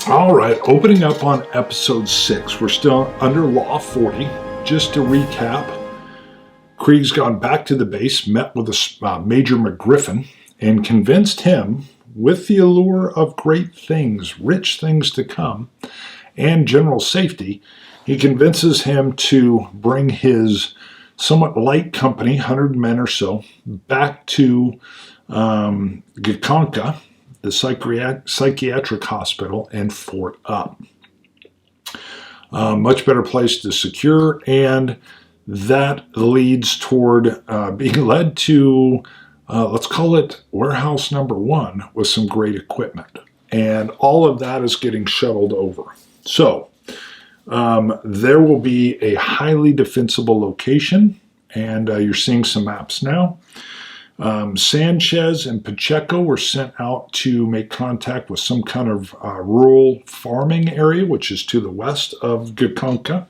All right, opening up on episode 6. We're still under Law 40. Just to recap, Krieg's gone back to the base, met with Major McGriffin, and convinced him, with the allure of great things, rich things to come, and general safety, he convinces him to bring his somewhat light company, 100 men or so, back to Gakonka, the psychiatric hospital, and Fort Up. Much better place to secure, and that leads toward being led to, let's call it warehouse number 1, with some great equipment. And all of that is getting shuttled over. So there will be a highly defensible location, and you're seeing some maps now. Sanchez and Pacheco were sent out to make contact with some kind of rural farming area, which is to the west of Gakonka,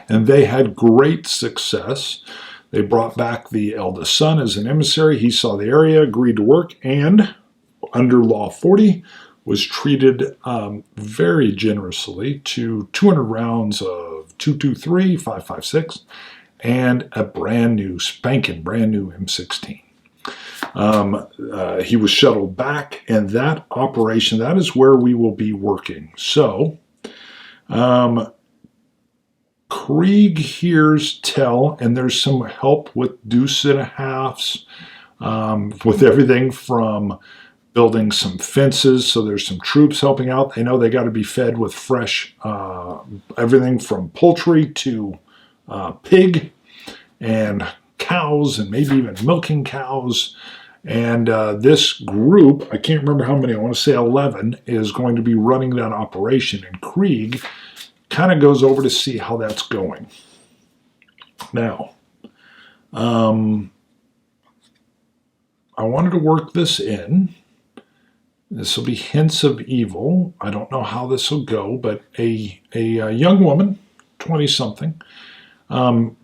and they had great success. They brought back the eldest son as an emissary. He saw the area, agreed to work, and under Law 40 was treated very generously to 200 rounds of 223, 5.56, and a brand new, spanking brand new M16. He was shuttled back, and that operation, that is where we will be working. So, Krieg hears tell, and there's some help with deuce and a halves, with everything from building some fences, so there's some troops helping out. They know they got to be fed with fresh, everything from poultry to pig and cows, and maybe even milking cows. And this group, I can't remember how many, I want to say 11, is going to be running that operation. And Krieg kind of goes over to see how that's going. Now, I wanted to work this in. This will be hints of evil. I don't know how this will go, but a young woman, 20-something,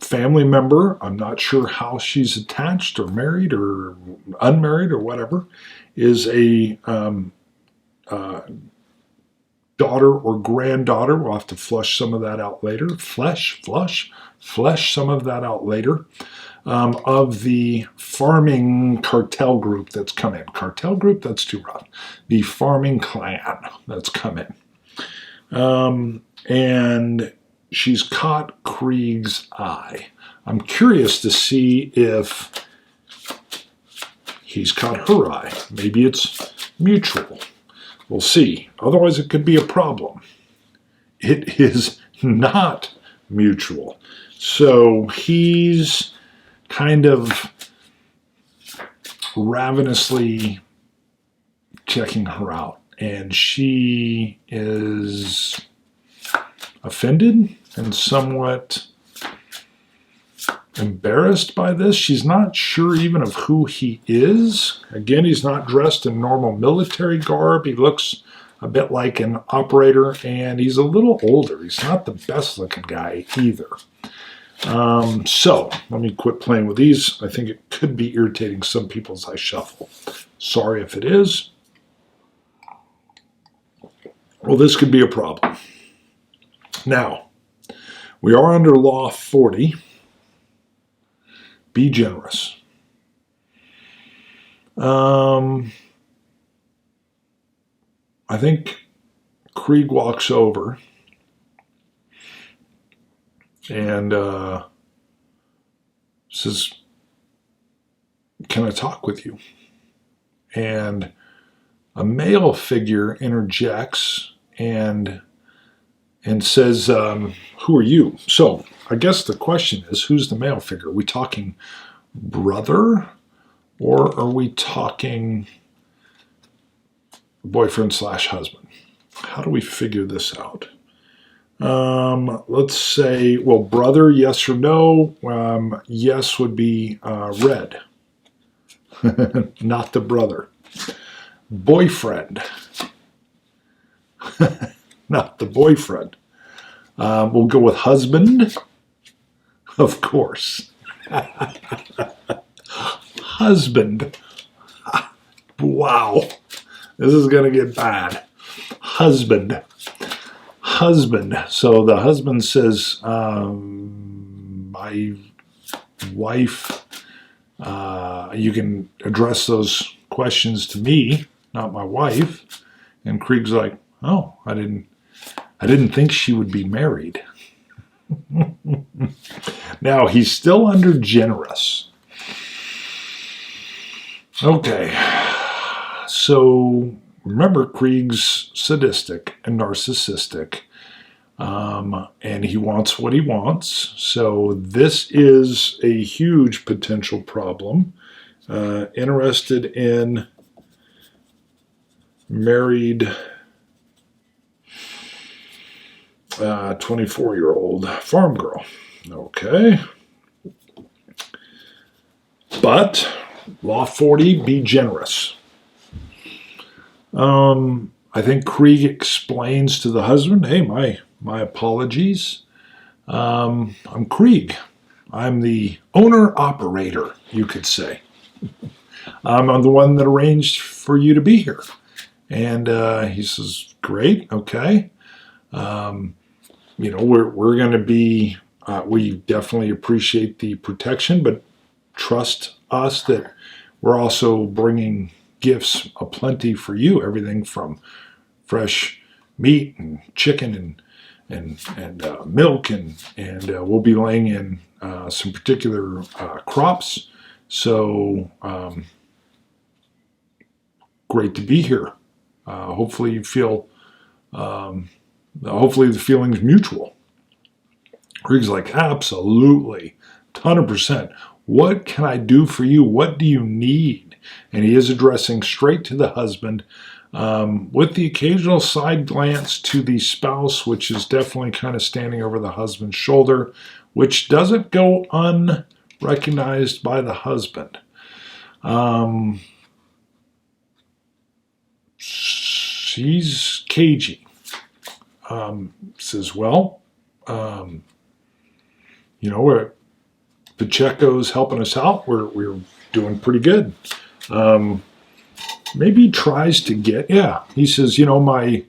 family member, I'm not sure how she's attached or married or unmarried or whatever, is a daughter or granddaughter. We'll have to flush some of that out later. Flesh some of that out later. Of the farming cartel group that's come in. Cartel group, that's too rough. The farming clan that's come in. And she's caught Krieg's eye. I'm curious to see if he's caught her eye. Maybe it's mutual. We'll see. Otherwise, it could be a problem. It is not mutual. So he's kind of ravenously checking her out. And she is offended and somewhat embarrassed by this. She's not sure even of who he is. Again, he's not dressed in normal military garb. He looks a bit like an operator, and he's a little older. He's not the best looking guy either. So let me quit playing with these. I think it could be irritating some people as I shuffle. Sorry if it is. Well, this could be a problem. Now, we are under Law 40. Be generous. I think Krieg walks over and says, "Can I talk with you?" And a male figure interjects and says, "Who are you?" So I guess the question is, who's the male figure? Are we talking brother, or are we talking boyfriend/husband? How do we figure this out? Let's say, well, brother, yes or no? Yes would be red. Not the brother. Boyfriend. Not the boyfriend. We'll go with husband. Of course. Husband. Wow. This is going to get bad. Husband. So the husband says, my wife, you can address those questions to me, not my wife. And Krieg's like, oh, I didn't think she would be married. Now, he's still under generous. Okay. So, remember, Krieg's sadistic and narcissistic. And he wants what he wants. So, this is a huge potential problem. Interested in married 24-year-old farm girl. Okay. But law 40, be generous. I think Krieg explains to the husband, hey, my apologies. I'm Krieg. I'm the owner-operator, you could say. I'm the one that arranged for you to be here. And he says, great, okay. We're going to be, we definitely appreciate the protection, but trust us that we're also bringing gifts aplenty for you, everything from fresh meat and chicken and milk, and we'll be laying in some particular crops. So great to be here. Hopefully you feel, hopefully the feeling's mutual. Krieg's like, absolutely, 100%. What can I do for you? What do you need? And he is addressing straight to the husband, with the occasional side glance to the spouse, which is definitely kind of standing over the husband's shoulder, which doesn't go unrecognized by the husband. She's cagey. Says, well, Pacheco's helping us out. We're doing pretty good. Maybe he tries to get, he says, my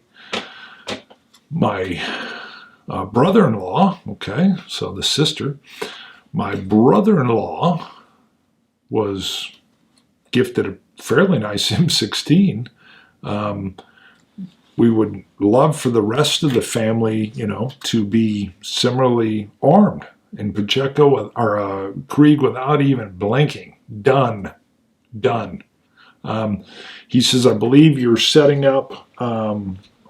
brother-in-law, okay, so the sister, my brother-in-law was gifted a fairly nice M16. We would love for the rest of the family, to be similarly armed. And Pacheco or Krieg, without even blinking, done. He says, I believe you're setting up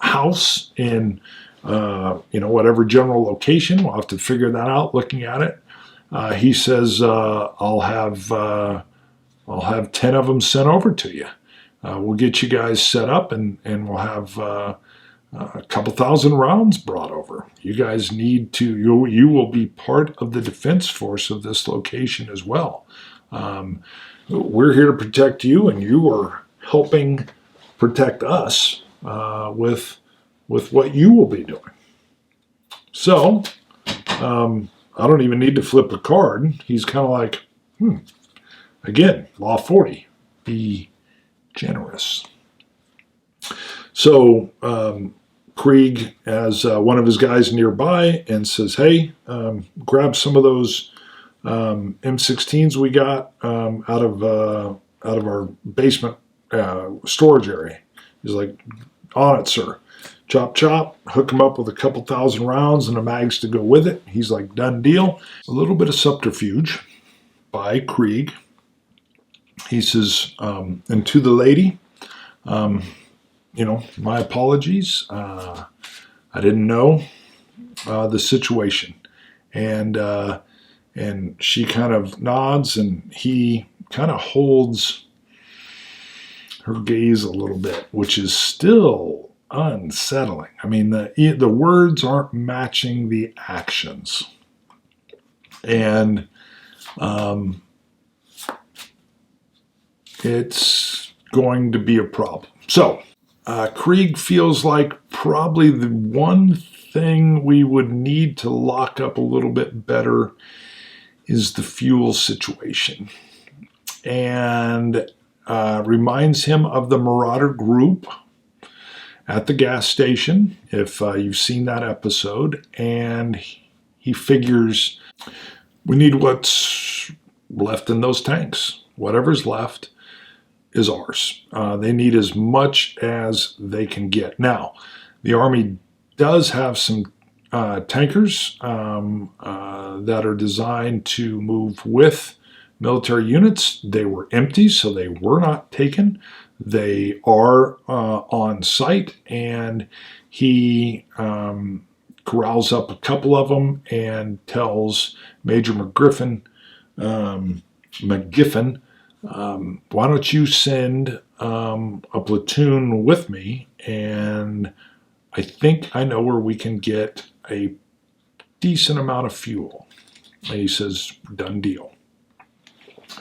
house in whatever general location. We'll have to figure that out looking at it. He says, I'll have 10 of them sent over to you. We'll get you guys set up, and we'll have a couple thousand rounds brought over. You guys need to, you will be part of the defense force of this location as well. We're here to protect you, and you are helping protect us with what you will be doing. So, I don't even need to flip a card. He's kind of like, again, law 40, be generous. So Krieg has one of his guys nearby and says, hey, grab some of those M16s we got out of our basement storage area. He's like, on it, sir. Chop, chop, hook him up with a couple thousand rounds and the mags to go with it. He's like, done deal. A little bit of subterfuge by Krieg. He says, and to the lady, my apologies. I didn't know the situation. And she kind of nods, and he kind of holds her gaze a little bit, which is still unsettling. I mean, the words aren't matching the actions. And it's going to be a problem. So, Krieg feels like probably the one thing we would need to lock up a little bit better is the fuel situation. And reminds him of the Marauder group at the gas station, if you've seen that episode, and he figures we need what's left in those tanks. Whatever's left is ours. They need as much as they can get. Now, the Army does have some tankers that are designed to move with military units. They were empty, so they were not taken. They are on site, and he corrals up a couple of them and tells Major McGiffin, why don't you send a platoon with me, and I think I know where we can get a decent amount of fuel. And he says, done deal.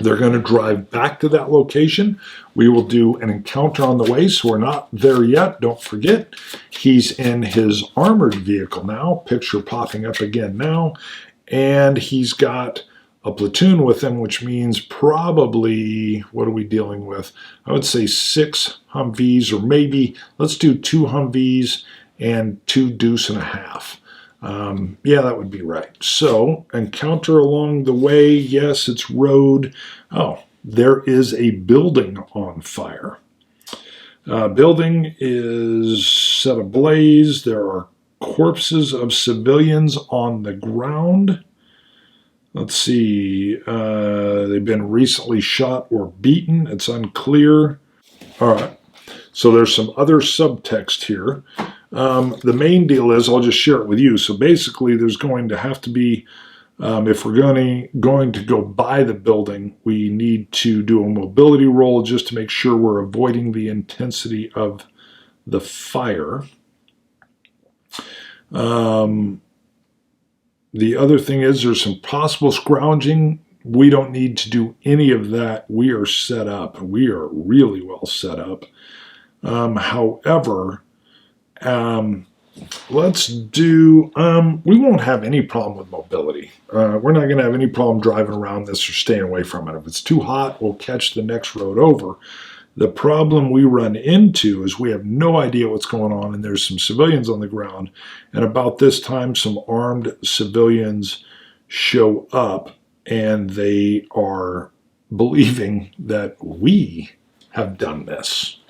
They're going to drive back to that location. We will do an encounter on the way, so we're not there yet. Don't forget, he's in his armored vehicle now. Picture popping up again now. And he's got a platoon with him, which means probably, what are we dealing with? I would say 6 Humvees, or maybe, let's do 2 Humvees and 2 Deuce and a half. Yeah, that would be right. So, encounter along the way. Yes, it's road. Oh, there is a building on fire. Building is set ablaze. There are corpses of civilians on the ground. Let's see. They've been recently shot or beaten. It's unclear. All right. So there's some other subtext here. The main deal is, I'll just share it with you. So basically, there's going to have to be, if we're going to go by the building, we need to do a mobility roll just to make sure we're avoiding the intensity of the fire. The other thing is, there's some possible scrounging. We don't need to do any of that. We are set up. We are really well set up. However, let's do, we won't have any problem with mobility. We're not going to have any problem driving around this or staying away from it. If it's too hot, we'll catch the next road over. The problem we run into is we have no idea what's going on, and there's some civilians on the ground. And about this time, some armed civilians show up, and they are believing that we have done this.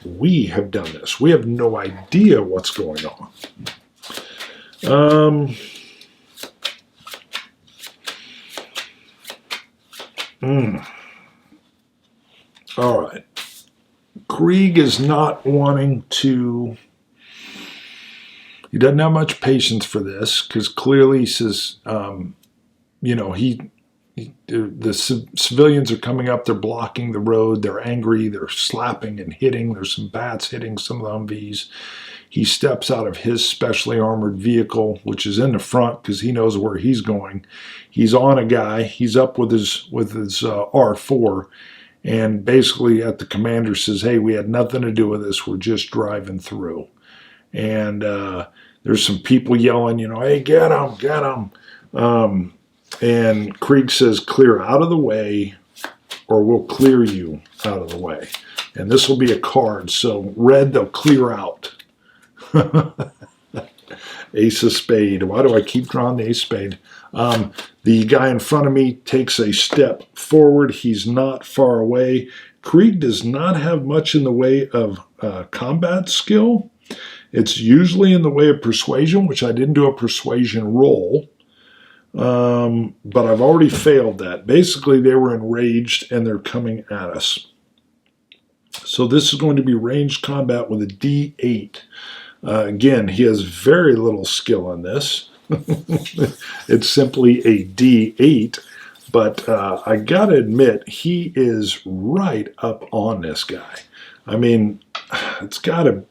We have done this. We have no idea what's going on. All right. Krieg is not wanting to, he doesn't have much patience for this, because clearly he says, the civilians are coming up, they're blocking the road, they're angry, they're slapping and hitting, there's some bats hitting some of the Humvees. He steps out of his specially armored vehicle, which is in the front because he knows where he's going. He's on a guy, he's up with his R4, and basically at the commander says, hey, we had nothing to do with this, we're just driving through. And there's some people yelling, hey, get him, get him. And Krieg says, clear out of the way, or we'll clear you out of the way. And this will be a card, so red, they'll clear out. Ace of spade. Why do I keep drawing the ace of spade? The guy in front of me takes a step forward. He's not far away. Krieg does not have much in the way of combat skill. It's usually in the way of persuasion, which I didn't do a persuasion roll. But I've already failed that. Basically, they were enraged and they're coming at us. So this is going to be ranged combat with a D8. Again, he has very little skill in this. It's simply a D8. But I got to admit, he is right up on this guy. I mean, I got to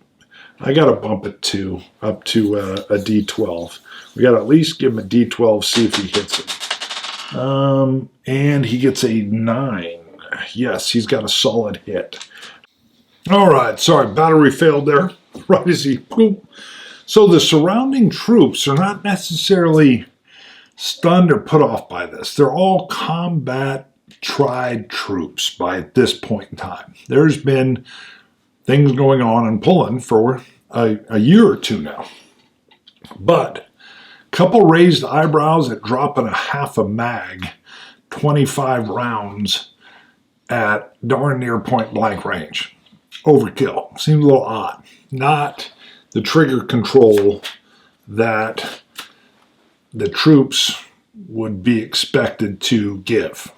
bump it up to a D12. We got to at least give him a D12, see if he hits it. And he gets a 9. Yes, he's got a solid hit. All right, sorry, battery failed there. Right as he poop. So the surrounding troops are not necessarily stunned or put off by this. They're all combat tried troops by this point in time. There's been things going on in Poland for a year or two now. But a couple raised eyebrows at dropping a half a mag, 25 rounds at darn near point blank range. Overkill. Seems a little odd. Not the trigger control that the troops would be expected to give.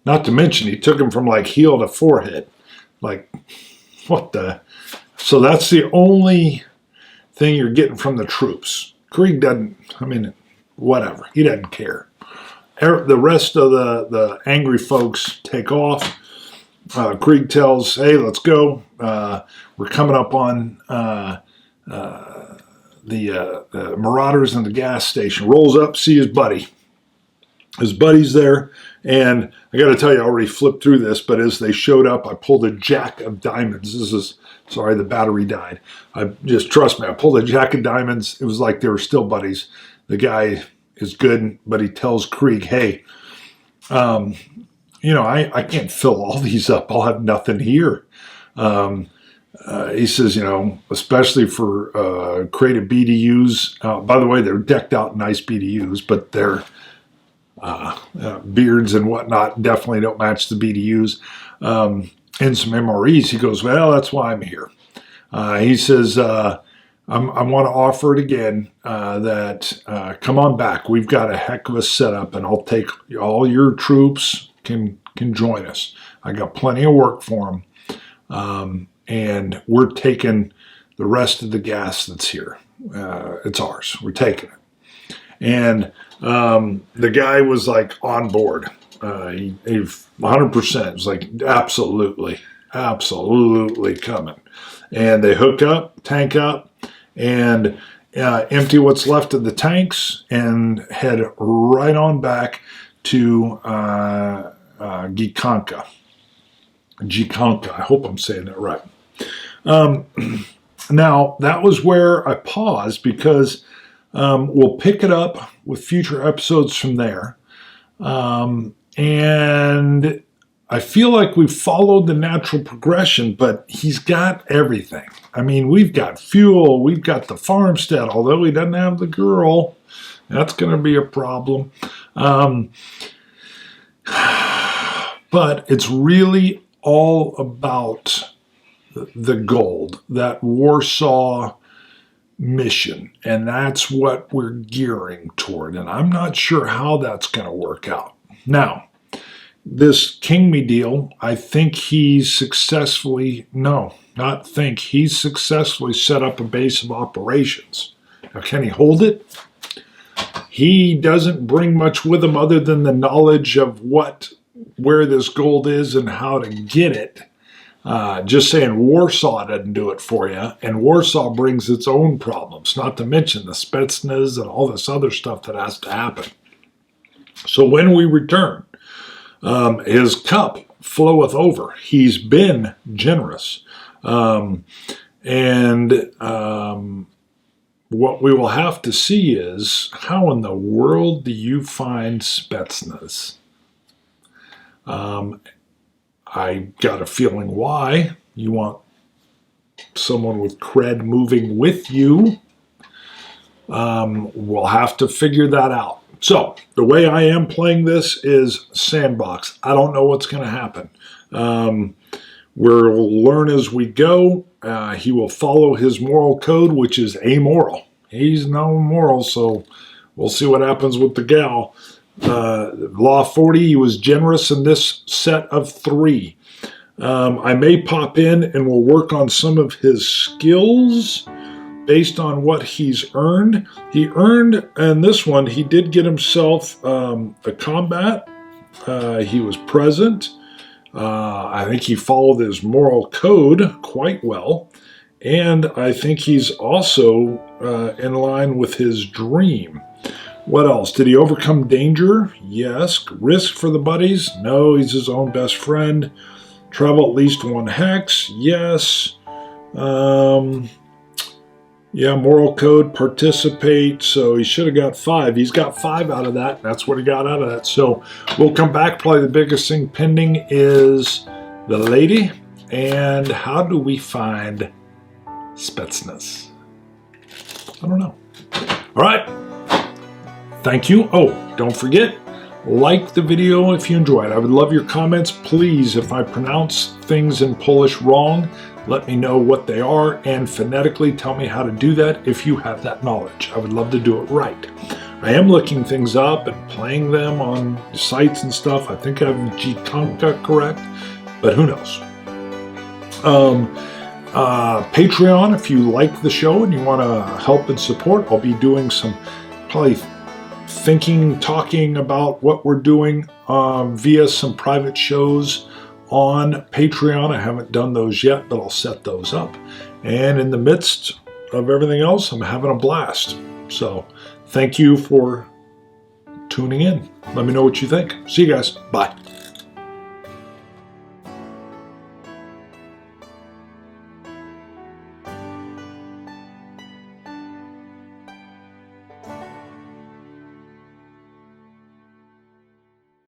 Not to mention, he took him from like heel to forehead. Like, what the? So that's the only thing you're getting from the troops. Krieg doesn't, I mean, whatever. He doesn't care. The rest of the angry folks take off. Krieg tells, hey, let's go. We're coming up on the Marauders in the gas station. Rolls up, see his buddy. His buddy's there, and I got to tell you, I already flipped through this, but as they showed up, I pulled a jack of diamonds. Sorry, the battery died. Trust me, I pulled a jack of diamonds. It was like they were still buddies. The guy is good, but he tells Krieg, hey, I can't fill all these up. I'll have nothing here. He says, especially for creative BDUs. By the way, they're decked out nice BDUs, but their beards and whatnot definitely don't match the BDUs. And some MREs. He goes, well, that's why I'm here. He says, I want to offer it again, that come on back. We've got a heck of a setup, and I'll take all your troops can join us. I got plenty of work for them. And we're taking the rest of the gas that's here. It's ours. We're taking it. And the guy was like on board. He 100% was like, absolutely coming. And they hook up, tank up, and empty what's left of the tanks and head right on back to Gikanka. I hope I'm saying that right. Now, that was where I paused because we'll pick it up with future episodes from there. And I feel like we've followed the natural progression, but he's got everything. I mean, we've got fuel, we've got the farmstead, although he doesn't have the girl. That's going to be a problem. But it's really all about the gold, that Warsaw mission, and that's what we're gearing toward, and I'm not sure how that's going to work out. Now, this King Me deal, I think he's successfully set up a base of operations. Now, can he hold it? He doesn't bring much with him other than the knowledge of where this gold is and how to get it. Just saying Warsaw doesn't do it for you, and Warsaw brings its own problems, not to mention the Spetsnaz and all this other stuff that has to happen. So when we return, his cup floweth over. He's been generous. And what we will have to see is, how in the world do you find Spetsnaz? I got a feeling why. You want someone with cred moving with you. We'll have to figure that out. So, the way I am playing this is sandbox. I don't know what's going to happen. We'll learn as we go. He will follow his moral code, which is amoral. He's no moral, so we'll see what happens with the gal. Law 40, he was generous in this set of 3. I may pop in and we'll work on some of his skills based on what he's earned. He earned, in this one, he did get himself a combat. He was present. I think he followed his moral code quite well. And I think he's also in line with his dream. What else? Did he overcome danger? Yes. Risk for the buddies? No, he's his own best friend. Travel at least 1 hex? Yes. Yeah, moral code, participate. So he should have got 5. He's got 5 out of that. That's what he got out of that. So we'll come back. Probably the biggest thing pending is the lady. And how do we find Spetsnaz? I don't know. All right. Thank you. Oh, don't forget, like the video if you enjoyed. I would love your comments. Please, if I pronounce things in Polish wrong, let me know what they are, and phonetically tell me how to do that if you have that knowledge. I would love to do it right. I am looking things up and playing them on sites and stuff. I think I have Gitanka correct, but who knows? Patreon, if you like the show and you want to help and support, I'll be doing some probably talking about what we're doing via some private shows on Patreon. I haven't done those yet, but I'll set those up. And in the midst of everything else, I'm having a blast. So thank you for tuning in. Let me know what you think. See you guys. Bye.